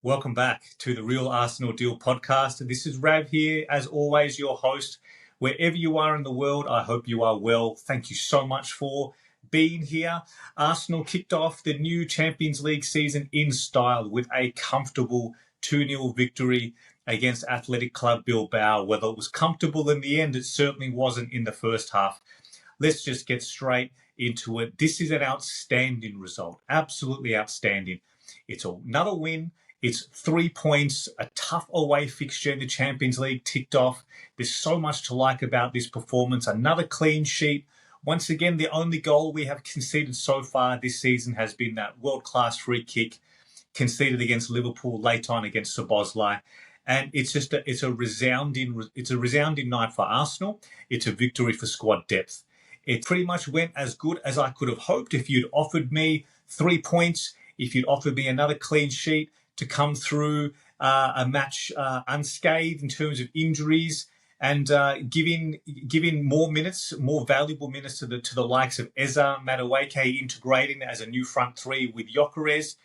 Welcome back to the Real Arsenal Deal podcast. This is Rav here, as always, your host. Wherever you are in the world, I hope you are well. Thank you so much for being here. Arsenal kicked off the new Champions League season in style with a comfortable 2-0 victory against Athletic Club Bilbao. Whether it was comfortable in the end, it certainly wasn't in the first half. Let's just get straight into it. This is an outstanding result, absolutely outstanding. It's another win. It's 3 points, a tough away fixture in the Champions League ticked off. There's so much to like about this performance. Another clean sheet. Once again, the only goal we have conceded so far this season has been that world-class free kick conceded against Liverpool late on against Szoboszlai. And it's a resounding night for Arsenal. It's a victory for squad depth. It pretty much went as good as I could have hoped. If you'd offered me 3 points, if you'd offered me another clean sheet, to come through a match unscathed in terms of injuries and giving more minutes, more valuable minutes to the likes of Eza, Madueke integrating as a new front three with Gyökeres.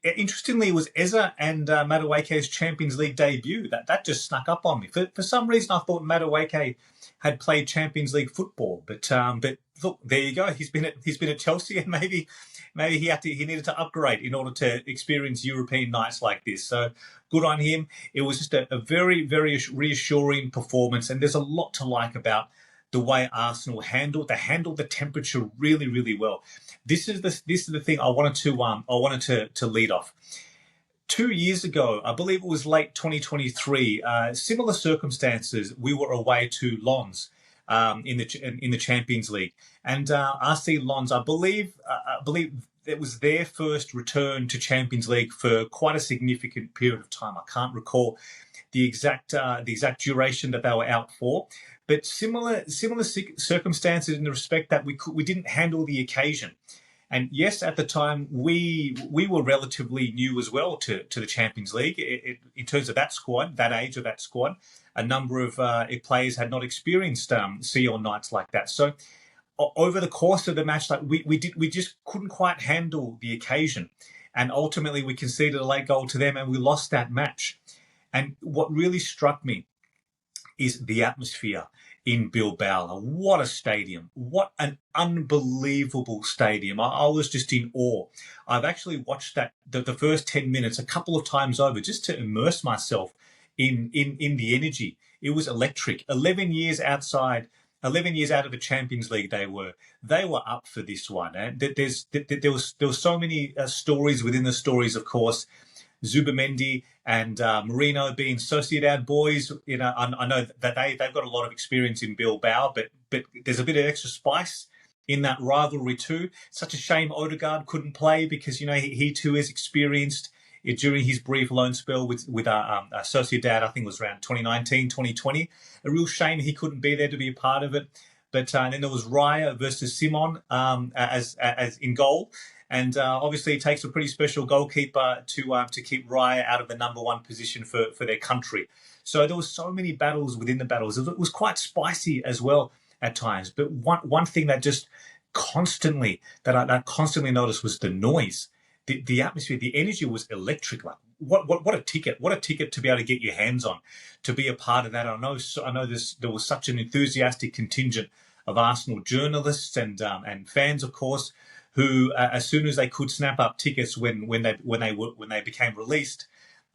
Interestingly, it was Eza and Madueke's Champions League debut. That just snuck up on me. For some reason, I thought Madueke had played Champions League football, but look, there you go. He's been at Chelsea, and maybe he needed to upgrade in order to experience European nights like this. So good on him. It was just a very, very reassuring performance, and there's a lot to like about the way Arsenal handled the temperature really, really well. This is the thing I wanted to lead off. 2 years ago, I believe it was late 2023, similar circumstances. We were away to Lens in the Champions League, and RC Lens, I believe it was their first return to Champions League for quite a significant period of time. I can't recall the exact duration that they were out for, but similar circumstances in the respect that we didn't handle the occasion. And yes, at the time, we were relatively new as well to the Champions League. In terms of that squad, that age of that squad, a number of players had not experienced CO nights like that. So over the course of the match, we just couldn't quite handle the occasion. And ultimately, we conceded a late goal to them and we lost that match. And what really struck me is the atmosphere in Bilbao. What a stadium. What an unbelievable stadium. I was just in awe. I've actually watched the first 10 minutes a couple of times over just to immerse myself in the energy. It was electric. 11 years out of the Champions League they were up for this one. And there was so many stories within the stories, of course. Zubimendi and Marino being Sociedad boys, I know that they've got a lot of experience in Bilbao, but there's a bit of extra spice in that rivalry too. Such a shame Odegaard couldn't play because he too is experienced during his brief loan spell with Sociedad. I think it was around 2019, 2020. A real shame he couldn't be there to be a part of it. But then there was Raya versus Simon as in goal. And obviously, it takes a pretty special goalkeeper to keep Raya out of the number one position for their country. So there was so many battles within the battles. It was quite spicy as well at times. But one thing that just I constantly noticed was the noise, the atmosphere, the energy was electric. Like what a ticket! What a ticket to be able to get your hands on, to be a part of that. I know there was such an enthusiastic contingent of Arsenal journalists and fans, of course, who, as soon as they could snap up tickets when they became released,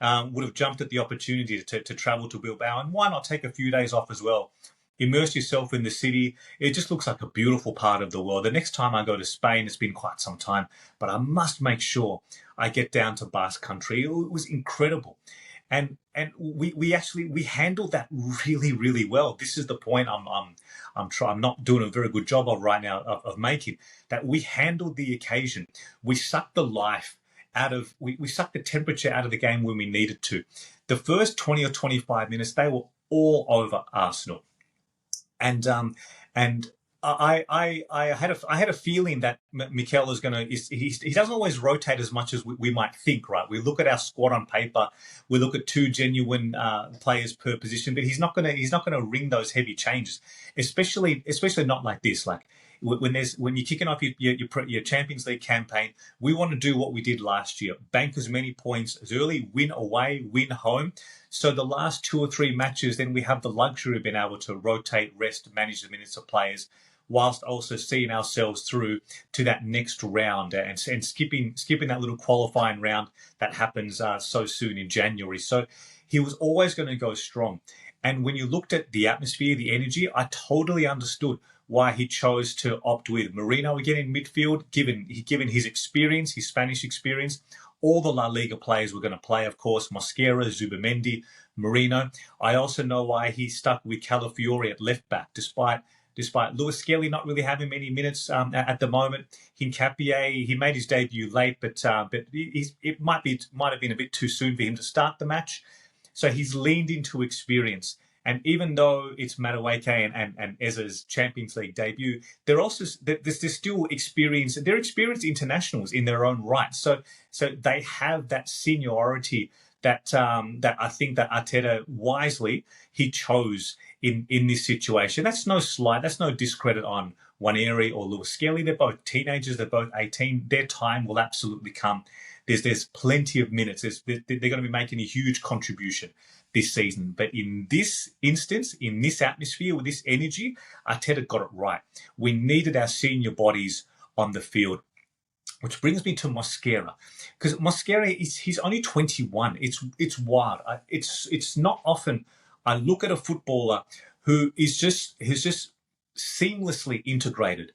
would have jumped at the opportunity to travel to Bilbao. And why not take a few days off as well? Immerse yourself in the city. It just looks like a beautiful part of the world. The next time I go to Spain, it's been quite some time, but I must make sure I get down to Basque Country. It was incredible. And we handled that really, really well. This is the point I'm not doing a very good job of right now of making, that we handled the occasion. We sucked the life out of, we sucked the temperature out of the game when we needed to. The first 20 or 25 minutes, they were all over Arsenal. And I had a feeling that Mikel is he doesn't always rotate as much as we might think, right? We look at our squad on paper, we look at 2 genuine players per position, but he's not gonna ring those heavy changes, especially not like this. Like when you're kicking off your Champions League campaign, we want to do what we did last year: bank as many points as early, win away, win home. So the last 2 or 3 matches, then we have the luxury of being able to rotate, rest, manage the minutes of players, whilst also seeing ourselves through to that next round and skipping that little qualifying round that happens so soon in January. So he was always going to go strong. And when you looked at the atmosphere, the energy, I totally understood why he chose to opt with Merino again in midfield, given his experience, his Spanish experience. All the La Liga players were going to play, of course: Mosquera, Zubimendi, Merino. I also know why he stuck with Calafiori at left back, despite Lewis Skelly not really having many minutes at the moment. Hincapié, he made his debut late, but it might have been a bit too soon for him to start the match. So he's leaned into experience. And even though it's Madueke and Eza's Champions League debut, there's still experience. They're experienced internationals in their own right. So they have that seniority that I think that Arteta wisely he chose in this situation. That's no slight. That's no discredit on Nwaneri or Lewis Skelly. They're both teenagers. They're both 18. Their time will absolutely come. There's plenty of minutes. They're going to be making a huge contribution this season. But in this instance, in this atmosphere, with this energy, Arteta got it right. We needed our senior bodies on the field. Which brings me to Mosquera, because Mosquera he's only 21. It's wild. It's not often I look at a footballer who is just seamlessly integrated,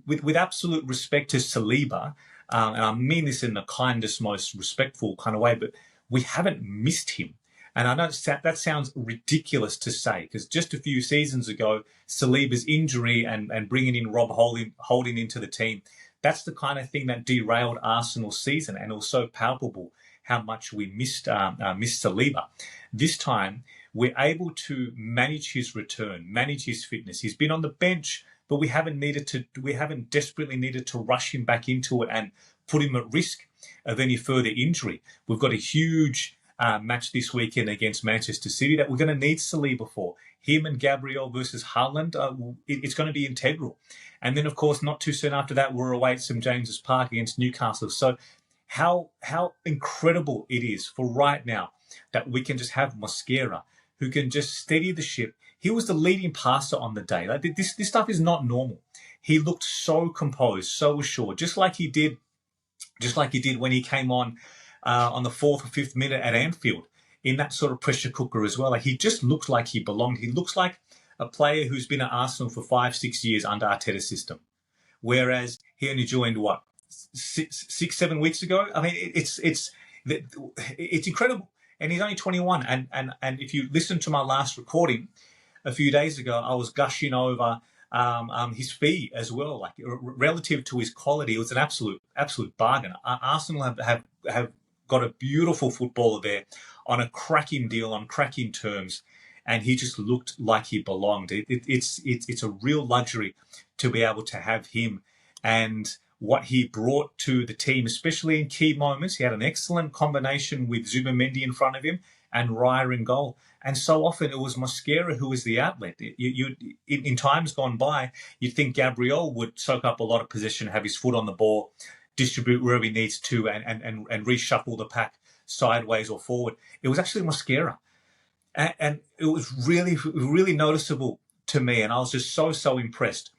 with absolute respect to Saliba, and I mean this in the kindest, most respectful kind of way. But we haven't missed him. And I know that sounds ridiculous to say, because just a few seasons ago, Saliba's injury and bringing in Rob Holding into the team, that's the kind of thing that derailed Arsenal's season, and it was so palpable how much we missed Saliba. This time, we're able to manage his return, manage his fitness. He's been on the bench, but we haven't desperately needed to rush him back into it and put him at risk of any further injury. We've got a huge match this weekend against Manchester City that we're going to need Saliba for. Him and Gabriel versus Haaland, it's going to be integral. And then, of course, not too soon after that, we're away at St James's Park against Newcastle. So how incredible it is for right now that we can just have Mosquera, who can just steady the ship. He was the leading passer on the day. Like, this stuff is not normal. He looked so composed, so assured, just like he did when he came on the 4th or 5th minute at Anfield in that sort of pressure cooker as well. Like, he just looks like he belonged. He looks like a player who's been at Arsenal for 5-6 years under Arteta's system, whereas he only joined 6-7 weeks ago. I mean, it's incredible, and he's only 21. And if you listen to my last recording a few days ago, I was gushing over his fee as well. Like, relative to his quality, it was an absolute bargain. Arsenal have got a beautiful footballer there on a cracking deal, on cracking terms, and he just looked like he belonged. It's a real luxury to be able to have him and what he brought to the team, especially in key moments. He had an excellent combination with Zubimendi in front of him and Raya in goal. And so often it was Mosquera who was the outlet. In times gone by, you'd think Gabriel would soak up a lot of possession, have his foot on the ball, distribute wherever he needs to, and reshuffle the pack sideways or forward. It was actually Mosquera. And it was really, really noticeable to me. And I was just so impressed.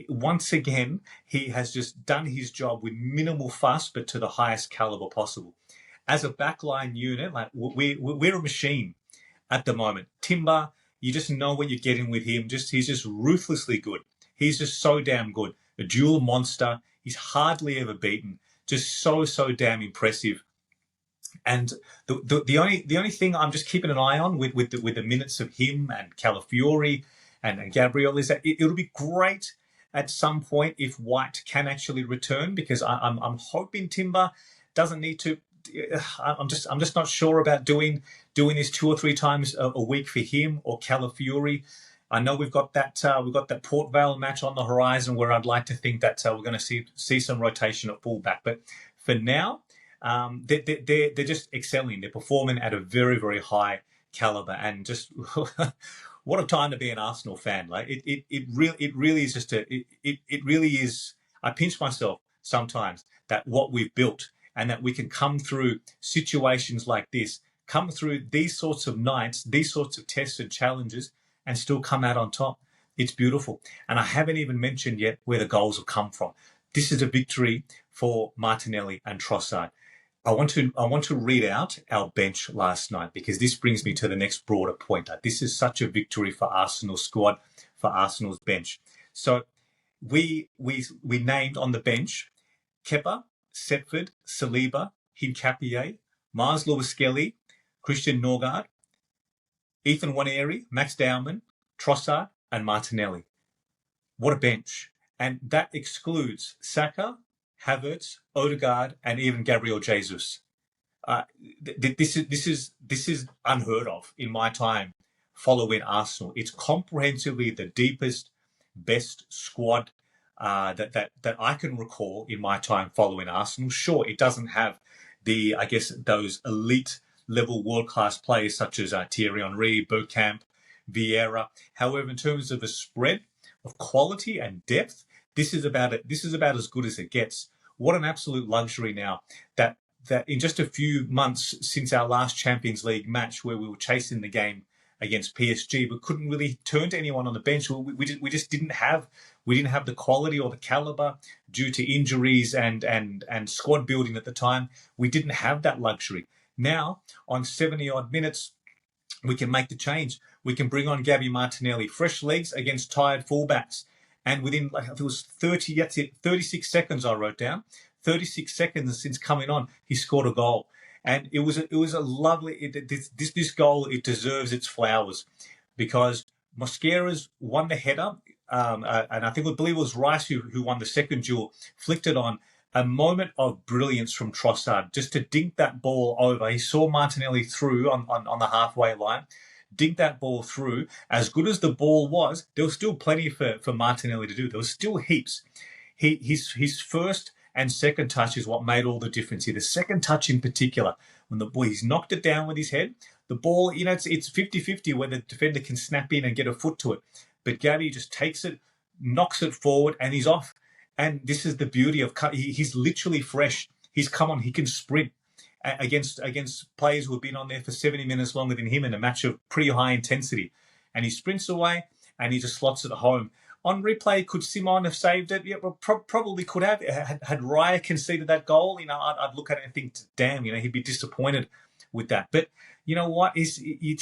Once again, he has just done his job with minimal fuss, but to the highest caliber possible. As a backline unit, like we're a machine at the moment. Timber, you just know what you're getting with him. He's just ruthlessly good. He's just so damn good. A dual monster. He's hardly ever beaten. Just so damn impressive. And the only thing I'm just keeping an eye on with the minutes of him and Calafiori and Gabriel is that it'll be great at some point if White can actually return, because I'm hoping Timber doesn't need to. I'm just not sure about doing this 2 or 3 times a week for him or Calafiori. I know we've got that Port Vale match on the horizon where I'd like to think that we're going to see some rotation at fullback. But for now, they're just excelling. They're performing at a very, very high caliber, and just what a time to be an Arsenal fan. Like it really is just it really is. I pinch myself sometimes that what we've built and that we can come through situations like this, come through these sorts of nights, these sorts of tests and challenges, and still come out on top. It's beautiful. And I haven't even mentioned yet where the goals have come from. This is a victory for Martinelli and Trossard. I want to read out our bench last night because this brings me to the next broader point. This is such a victory for Arsenal's squad, for Arsenal's bench. So we named on the bench Kepa, Setford, Saliba, Hincapié, Mars Lewis-Skelly, Christian Norgard, Ethan Nwaneri, Max Dowman, Trossard, and Martinelli. What a bench. And that excludes Saka, Havertz, Odegaard, and even Gabriel Jesus. This is unheard of in my time following Arsenal. It's comprehensively the deepest, best squad that I can recall in my time following Arsenal. Sure, it doesn't have those elite level world class players such as Thierry Henry, Bergkamp, Vieira. However, in terms of a spread of quality and depth, this is about it. This is about as good as it gets. What an absolute luxury now that in just a few months since our last Champions League match where we were chasing the game against PSG but couldn't really turn to anyone on the bench. We just didn't have the quality or the caliber due to injuries and squad building at the time. We didn't have that luxury. Now on 70 odd minutes, we can make the change. We can bring on Gabby Martinelli, fresh legs against tired fullbacks. And within, it was 36 seconds I wrote down, 36 seconds since coming on, he scored a goal. And it was a lovely, this goal, it deserves its flowers because Mosquera's won the header. And I believe it was Rice who won the second duel, flicked it on. A moment of brilliance from Trossard, just to dink that ball over. He saw Martinelli through on the halfway line, dink that ball through. As good as the ball was, there was still plenty for Martinelli to do. There was still heaps. His first and second touch is what made all the difference here. The second touch in particular, when the boy, he's knocked it down with his head. The ball, it's 50-50 whether the defender can snap in and get a foot to it. But Gabby just takes it, knocks it forward, and he's off. And this is the beauty of he's literally fresh. He's come on. He can sprint against players who have been on there for 70 minutes longer than him in a match of pretty high intensity. And he sprints away and he just slots it home. On replay, could Simon have saved it? Yeah, well, probably could have. Had Raya conceded that goal, I'd look at it and think, damn, he'd be disappointed with that. But you know what? He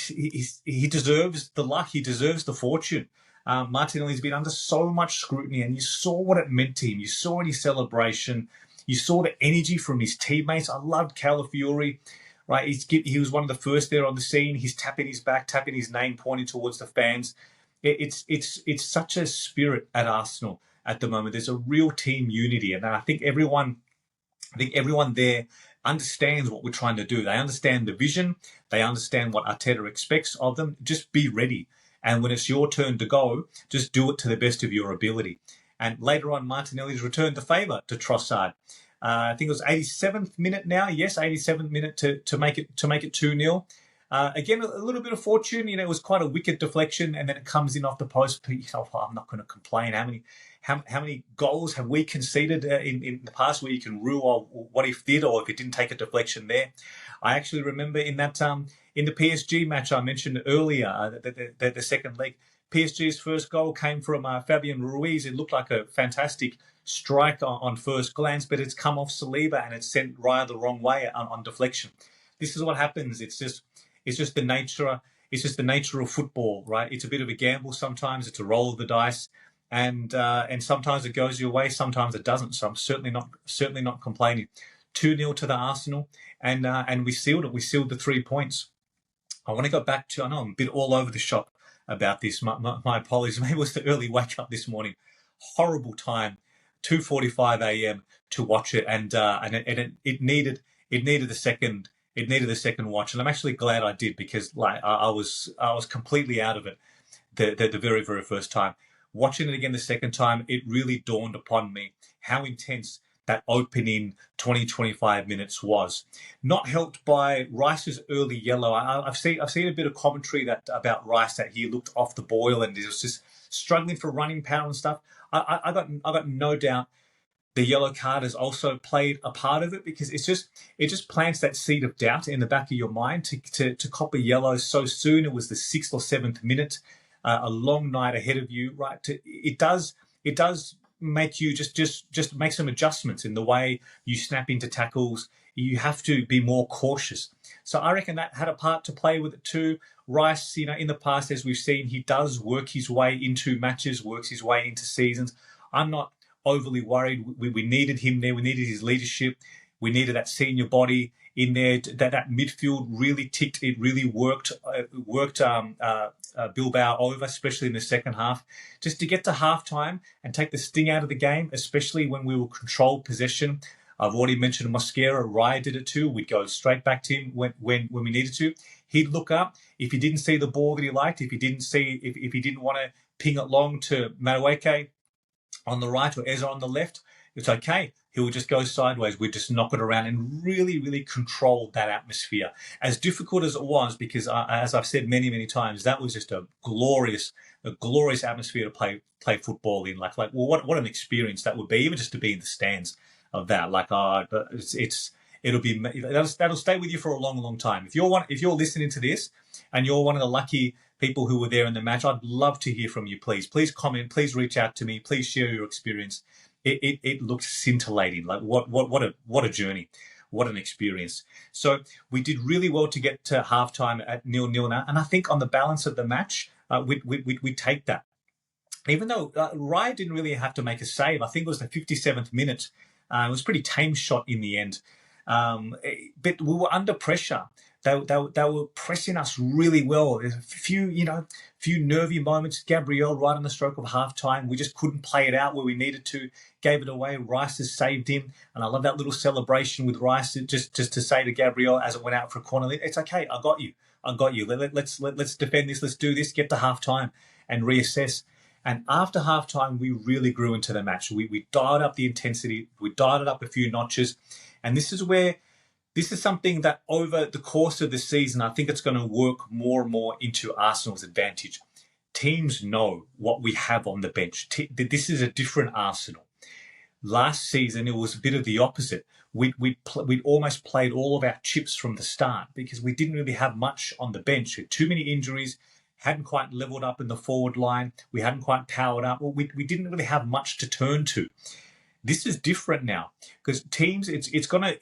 deserves the luck. He deserves the fortune. Martinelli's been under so much scrutiny, and you saw what it meant to him. You saw in his celebration. You saw the energy from his teammates. I loved Calafiori, right? He was one of the first there on the scene. He's tapping his back, tapping his name, pointing towards the fans. It's such a spirit at Arsenal at the moment. There's a real team unity, and I think everyone there understands what we're trying to do. They understand the vision. They understand what Arteta expects of them. Just be ready. And when it's your turn to go, just do it to the best of your ability. And later on, Martinelli's returned the favour to Trossard. I think it was 87th minute now. Yes, 87th minute to make it 2-0. Again, a little bit of fortune. It was quite a wicked deflection, and then it comes in off the post. But I'm not going to complain. How many goals have we conceded in the past where you can rule what if did or if it didn't take a deflection there? I actually remember in that in the PSG match I mentioned earlier, the second leg, PSG's first goal came from Fabian Ruiz. It looked like a fantastic strike on first glance, but it's come off Saliba and it's sent Raya the wrong way on deflection. This is what happens. It's just the nature. It's just the nature of football, right? It's a bit of a gamble sometimes. It's a roll of the dice, and sometimes it goes your way, sometimes it doesn't. So I'm certainly not complaining. 2-0 to the Arsenal, and we sealed it. We sealed the 3 points. I want to go back to. I know I'm a bit all over the shop about this. My apologies. Maybe it was the early wake up this morning. Horrible time, 2:45 a.m. to watch it, and it needed the second. It needed the second watch, and I'm actually glad I did because I was completely out of it the very, very first time. Watching it again the second time, it really dawned upon me how intense that opening 20, 25 minutes was. Not helped by Rice's early yellow. I've seen a bit of commentary about Rice that he looked off the boil and he was just struggling for running power and stuff. I got no doubt the yellow card has also played a part of it, because it just plants that seed of doubt in the back of your mind to cop a yellow so soon. It was the 6th or 7th minute, a long night ahead of you, right? It does make you just make some adjustments in the way you snap into tackles. You have to be more cautious. So I reckon that had a part to play with it too. Rice, in the past, as we've seen, he does work his way into matches, works his way into seasons. I'm not overly worried. We needed him there. We needed his leadership. We needed that senior body in there. That midfield really ticked. It really worked Bilbao over, especially in the second half. Just to get to halftime and take the sting out of the game, especially when we will control possession. I've already mentioned Mosquera. Raya did it too. We'd go straight back to him when we needed to. He'd look up. If he didn't see the ball that he liked, if he didn't want to ping it long to Madueke on the right or Ezra on the left, it's okay. He would just go sideways. We'd just knock it around and really, really control that atmosphere. As difficult as it was, because as I've said many, many times, that was just a glorious atmosphere to play football in. Well, what an experience that would be, even just to be in the stands of that. That'll stay with you for a long, long time. If you're listening to this and you're one of the lucky people who were there in the match, I'd love to hear from you. Please comment. Please reach out to me. Please share your experience. It looked scintillating. What a journey. What an experience. So we did really well to get to halftime at 0-0 now. And I think on the balance of the match, we take that. Even though Raya didn't really have to make a save. I think it was the 57th minute. It was a pretty tame shot in the end. But we were under pressure. They were pressing us really well. There's a few nervy moments. Gabriel right on the stroke of halftime. We just couldn't play it out where we needed to. Gave it away. Rice has saved him. And I love that little celebration with Rice just to say to Gabriel as it went out for a corner. It's okay. I got you. Let's defend this. Let's do this. Get to halftime and reassess. And after halftime, we really grew into the match. We dialed up the intensity. We dialed it up a few notches. And this is something that over the course of the season, I think it's going to work more and more into Arsenal's advantage. Teams know what we have on the bench. This is a different Arsenal. Last season, it was a bit of the opposite. We'd almost played all of our chips from the start because we didn't really have much on the bench. We had too many injuries, hadn't quite leveled up in the forward line. We hadn't quite powered up. We didn't really have much to turn to. This is different now because teams, it's gonna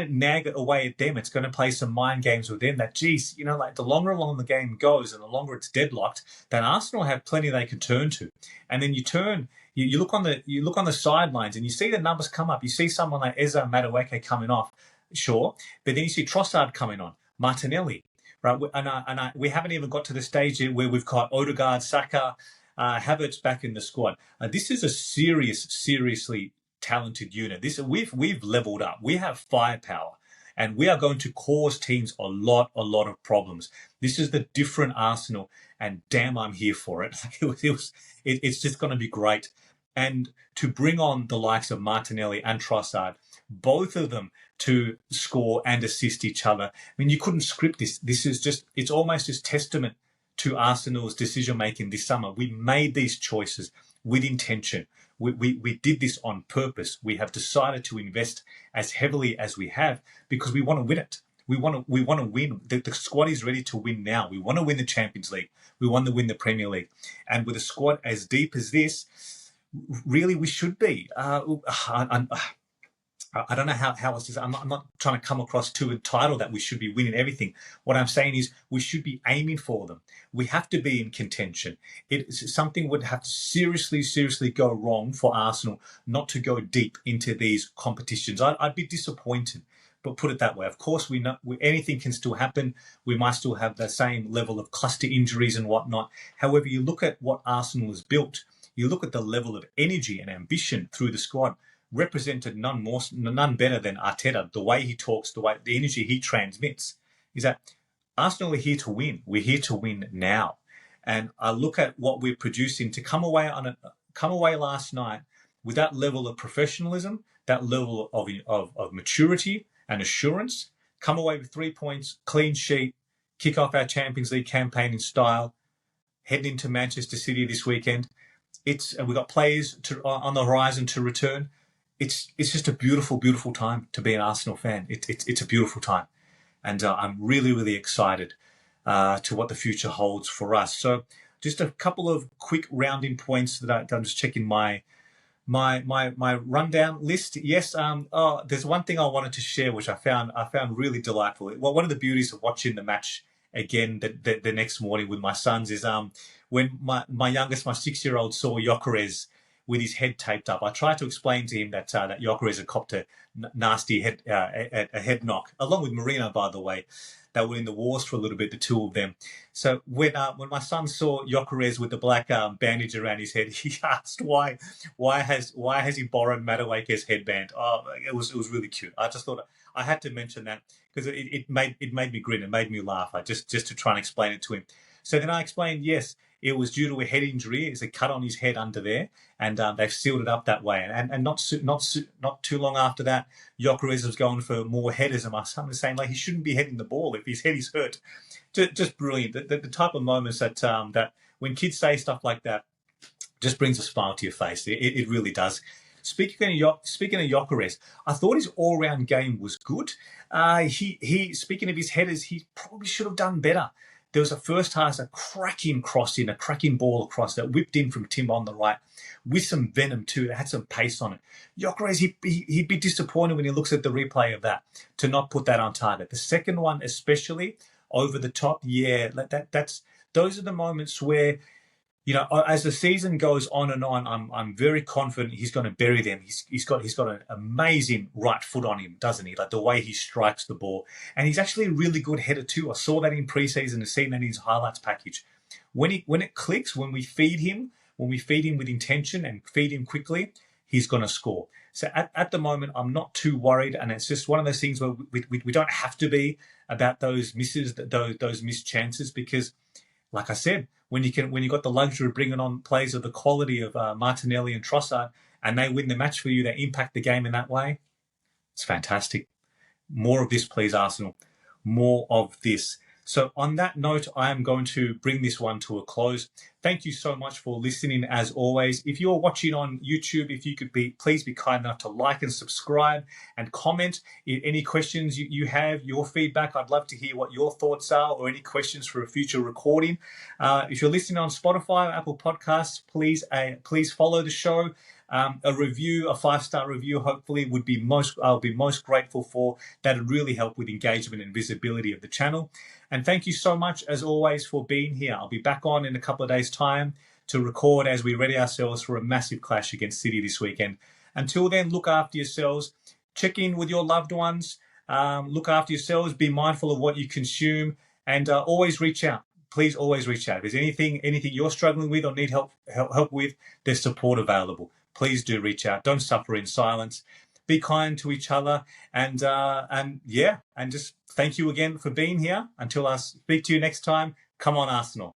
nag away at them. It's gonna play some mind games with them. That the longer along the game goes and the longer it's deadlocked, then Arsenal have plenty they can turn to. And then you look on the sidelines and you see the numbers come up. You see someone like Eza Madueke coming off, sure, but then you see Trossard coming on, Martinelli, right? And we haven't even got to the stage yet where we've got Odegaard, Saka. Havertz back in the squad. This is a seriously talented unit. We've leveled up. We have firepower, and we are going to cause teams a lot of problems. This is the different Arsenal, and damn, I'm here for it. It's just going to be great. And to bring on the likes of Martinelli and Trossard, both of them to score and assist each other. I mean, you couldn't script this. It's almost just testament to Arsenal's decision-making this summer. We made these choices with intention. We did this on purpose. We have decided to invest as heavily as we have because we want to win it. We want to win. The squad is ready to win now. We want to win the Champions League. We want to win the Premier League. And with a squad as deep as this, really we should be. I don't know how else to say. I'm not trying to come across too entitled that we should be winning everything. What I'm saying is we should be aiming for them. We have to be in contention. Something would have to seriously go wrong for Arsenal not to go deep into these competitions. I'd be disappointed, but put it that way. Of course, we know anything can still happen. We might still have the same level of cluster injuries and whatnot. However, you look at what Arsenal has built. You look at the level of energy and ambition through the squad. Represented none better than Arteta. The way he talks, the energy he transmits, is that Arsenal are here to win. We're here to win now. And I look at what we're producing to come away last night with that level of professionalism, that level of maturity and assurance, come away with 3 points, clean sheet, kick off our Champions League campaign in style, heading into Manchester City this weekend. We've got players on the horizon to return. It's just a beautiful, beautiful time to be an Arsenal fan. It's a beautiful time. And I'm really, really excited to what the future holds for us. So just a couple of quick rounding points that I'm just checking my rundown list. Yes, there's one thing I wanted to share which I found really delightful. Well, one of the beauties of watching the match again the next morning with my sons is when my youngest, my 6-year-old, saw Gyökeres with his head taped up. I tried to explain to him that Gyökeres had copped a nasty head knock, along with Marino, by the way. They were in the wars for a little bit, the two of them. So when my son saw Gyökeres with the black bandage around his head, he asked why has he borrowed Madueke's headband? Oh, it was really cute. I just thought I had to mention that because it made me grin. It made me laugh. Just to try and explain it to him. So then I explained, yes, it was due to a head injury. It's a cut on his head under there, and they've sealed it up that way. And not too long after that, Gyökeres was going for more headers, and my son was saying, like, he shouldn't be heading the ball if his head is hurt. Just brilliant. The type of moments that when kids say stuff like that just brings a smile to your face. It really does. Speaking of Gyökeres, I thought his all-round game was good. He speaking of his headers, he probably should have done better. There was a first half, a cracking ball across that whipped in from Tim on the right with some venom too. That had some pace on it. Gyökeres, he'd be disappointed when he looks at the replay of that to not put that on target. The second one, especially over the top, yeah, those are the moments where, you know, as the season goes on and on, I'm very confident he's going to bury them. He's got an amazing right foot on him, doesn't he? Like the way he strikes the ball, and he's actually a really good header too. I saw that in preseason and seen that in his highlights package. When it clicks, when we feed him with intention and feed him quickly, he's going to score. So at the moment, I'm not too worried, and it's just one of those things where we don't have to be about those misses, those missed chances, because, like I said, when you got the luxury of bringing on players of the quality of Martinelli and Trossard, and they win the match for you, they impact the game in that way, it's fantastic. More of this, please, Arsenal. More of this. So on that note, I am going to bring this one to a close. Thank you so much for listening, as always. If you're watching on YouTube, if you could please be kind enough to like and subscribe and comment. Any questions you have, your feedback, I'd love to hear what your thoughts are, or any questions for a future recording. If you're listening on Spotify or Apple Podcasts, please follow the show. A review, a 5-star review, hopefully I'll be most grateful for. That would really help with engagement and visibility of the channel. And thank you so much, as always, for being here. I'll be back on in a couple of days' time to record as we ready ourselves for a massive clash against City this weekend. Until then, look after yourselves. Check in with your loved ones. Look after yourselves. Be mindful of what you consume, and always reach out. Please always reach out. If there's anything you're struggling with or need help with, there's support available. Please do reach out. Don't suffer in silence. Be kind to each other, and just thank you again for being here. Until I speak to you next time, come on, Arsenal.